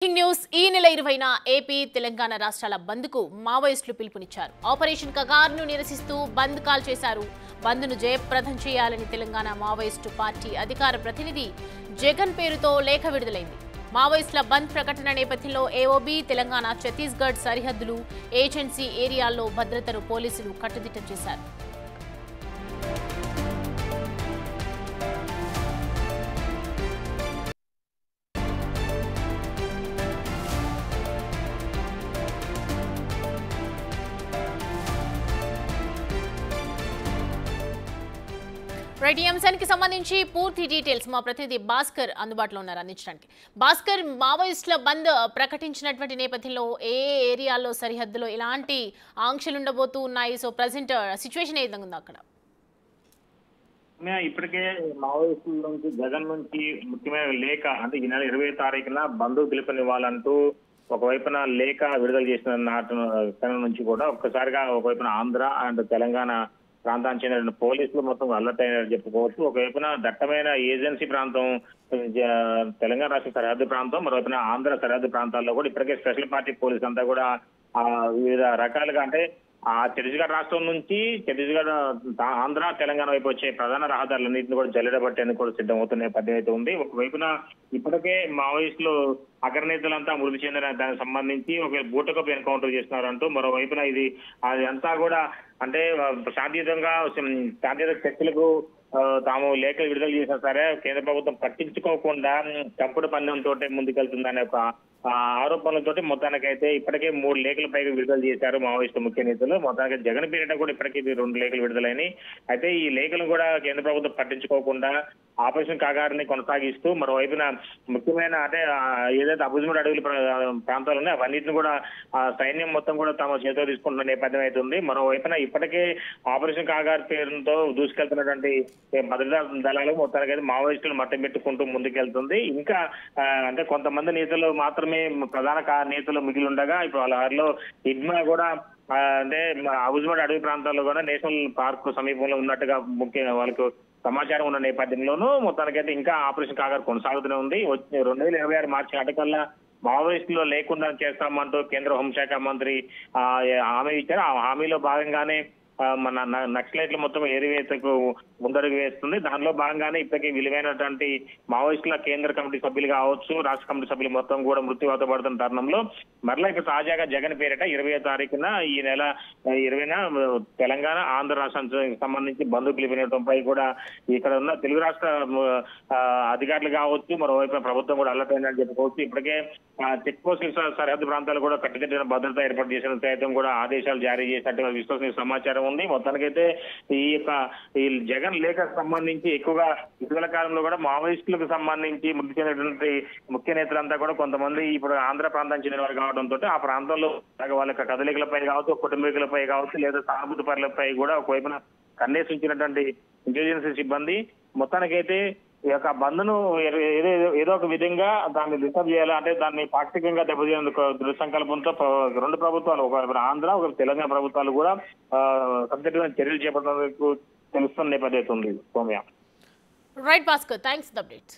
Breaking news ఈ నెల 20న AP Telangana రాష్ట్రాల బంద్కు మావోయిస్టులు పిలుపునిచ్చారు. ఆపరేషన్ కగార్ను నిరసిస్తూ బంద్ కాల్ చేశారు. బంద్ను జయప్రదం చేయాలని తెలంగాణ మావోయిస్టు పార్టీ అధికార ప్రతినిధి జగన్ పేరుతో లేఖ విడుదలైంది. మావోయిస్టుల బంద్ ప్రకటన నేపథ్యంలో ఏఓబీ తెలంగాణ ఛత్తీస్గఢ్ సరిహద్దులు ఏజెన్సీ ఏరియాల్లో భద్రతను పోలీసులు కట్టుదిట్టం చేశారు. రైట్, ఈ అంశానికి సంబంధించి పూర్తి డీటెయిల్స్ మా ప్రతినిధి భాస్కర్ అందుబాటులో ఉన్నారు అందించడానికి. భాస్కర్, మావోయిస్టుల బంద్ ప్రకటించినటువంటి నేపథ్యంలో ఏ ఏరియాల్లో సరిహద్దులో ఎలాంటి ఆంక్షలు ఉండబోతూ ఉన్నాయి? సో ప్రజెంట్ సిచ్యువేషన్ ఏ విధంగా ఉంది అక్కడ? ఇప్పటికే మావోయిస్టుల నుంచి జగన్ నుంచి ముఖ్యమైన లేఖ అంటే ఈ నెల 20వ తారీఖున బంధువు పిలుపునివ్వాలంటూ ఒకవైపున లేఖ విడుదల చేసిన నాటి నుంచి కూడా ఒక్కసారిగా ఒకవైపున ఆంధ్ర అండ్ తెలంగాణ ప్రాంతానికి చెందిన పోలీసులు మొత్తం అలర్ట్ అయినట్టు చెప్పుకోవచ్చు. ఒకవైపున దట్టమైన ఏజెన్సీ ప్రాంతం తెలంగాణ రాష్ట్ర సరిహద్దు ప్రాంతం, మరోవైపున ఆంధ్ర సరిహద్దు ప్రాంతాల్లో కూడా ఇప్పటికే స్పెషల్ పార్టీ పోలీసు అంతా కూడా వివిధ రకాలుగా అంటే ఛత్తీస్గఢ్ రాష్ట్రం నుంచి ఛత్తీస్గఢ్ ఆంధ్ర తెలంగాణ వైపు వచ్చే ప్రధాన రహదారులన్నింటినీ కూడా జల్లెడబట్టేందుకు కూడా సిద్ధమవుతున్న నేపథ్యం అయితే ఉంది. ఒకవైపున ఇప్పటికే మావోయిస్టులు అగ్రనేతలంతా మృతి చెందిన దానికి సంబంధించి ఒక బూటకపు ఎన్కౌంటర్ చేస్తున్నారంటూ మరోవైపున అది అంతా కూడా అంటే శాంతియుత చర్చలకు తాము లేఖలు విడుదల చేసినా సరే కేంద్ర ప్రభుత్వం పట్టించుకోకుండా చంపుడు పందెంతో ముందుకెళ్తుందనే ఒక ఆరోపణలతో మొత్తానికైతే ఇప్పటికే 3 లేఖల పైగా విడుదల చేశారు మావోయిస్టు ముఖ్య నేతలు. మొత్తానికి జగన్ పేరిట కూడా ఇప్పటికీ 2 లేఖలు విడుదలైనవి. అయితే ఈ లేఖలు కూడా కేంద్ర ప్రభుత్వం పట్టించుకోకుండా ఆపరేషన్ కాగారిని కొనసాగిస్తూ మరోవైపున ముఖ్యమైన అంటే ఏదైతే అబుజ్మడ్ అడవుల ప్రాంతాలు ఉన్నాయో అవన్నిటిని కూడా సైన్యం మొత్తం కూడా తమ చేతిలో తీసుకుంటున్న నేపథ్యం అయితే ఉంది. మరోవైపున ఇప్పటికే ఆపరేషన్ కాగార్ పేరుతో దూసుకెళ్తున్నటువంటి భద్రతా దళాలు మొత్తానికైతే మావోయిస్టులు మట్టం పెట్టుకుంటూ ముందుకెళ్తుంది. ఇంకా అంటే కొంతమంది నేతలు మాత్రమే ప్రధాన నేతలు మిగిలి ఉండగా ఇప్పుడు వాళ్ళలో హిడ్మా కూడా అంటే అబుజ్మడ్ అడవి ప్రాంతాల్లో కూడా నేషనల్ పార్క్ సమీపంలో ఉన్నట్టుగా ముఖ్యంగా వాళ్ళకు సమాచారం ఉన్న నేపథ్యంలోనూ మొత్తానికైతే ఇంకా ఆపరేషన్ కాగారు కొనసాగుతూనే ఉంది. 2026 మార్చి నాటికల్లా మావోయిస్టులో లేకుండా చేస్తామంటూ కేంద్ర హోంశాఖ మంత్రి హామీ ఇచ్చారు. ఆ హామీలో భాగంగానే మన నక్సలైట్లు మొత్తం ఏరివేతకు ముందడుగు వేస్తుంది. దానిలో భాగంగానే ఇప్పటికీ విలువైనటువంటి మావోయిస్టుల కేంద్ర కమిటీ సభ్యులు కావచ్చు, రాష్ట్ర కమిటీ సభ్యులు మొత్తం కూడా మృత్యువాత పడుతున్న తరుణంలో మరలా ఇప్పుడు తాజాగా జగన్ పేరిట 20వ తారీఖున ఈ నెల 20న తెలంగాణ ఆంధ్ర రాష్ట్రానికి సంబంధించి బంధు పిలుపునివ్వడంపై కూడా ఇక్కడ ఉన్న తెలుగు రాష్ట్ర అధికారులు కావచ్చు, మరోవైపు ప్రభుత్వం కూడా అలర్ట్ అయిందని చెప్పుకోవచ్చు. ఇప్పటికే చెక్ పోస్టుల సరిహద్దు ప్రాంతాలు కూడా కట్టుదిట్టిన భద్రత ఏర్పాటు చేసిన సైతం కూడా ఆదేశాలు జారీ చేసినట్టుగా విశ్వసనీయ సమాచారం ఉంది. మొత్తానికైతే ఈ జగన్ లేఖకు సంబంధించి ఎక్కువగా ఇటీవల కాలంలో కూడా మావోయిస్టులకు సంబంధించి మృతి చెందినటువంటి ముఖ్య నేతలంతా కూడా కొంతమంది ఇప్పుడు ఆంధ్ర ప్రాంతానికి చెందిన వారు కావడంతో ఆ ప్రాంతంలో వాళ్ళ కదలికలపై కావచ్చు, కుటుంబీకులపై కావచ్చు, లేదా సానుభూతి పరులపై కూడా ఒకవైపున కన్నేసించినటువంటి ఇంటెలిజెన్స్ సిబ్బంది మొత్తానికైతే ఈ యొక్క బంద్ను ఏదో ఒక విధంగా దాన్ని డిస్టర్బ్ చేయాలి అంటే దాన్ని పాక్షికంగా దెబ్బతీయేందుకు దృఢ సంకల్పంతో 2 ప్రభుత్వాలు, ఒక ఆంధ్ర ఒక తెలంగాణ ప్రభుత్వాలు కూడా సబ్జెక్టుగా చర్యలు చేపట్టేందుకు తెలుస్తున్న నేపథ్యం ఉంది. Soumya. Right Bhaskar, thanks for the updates.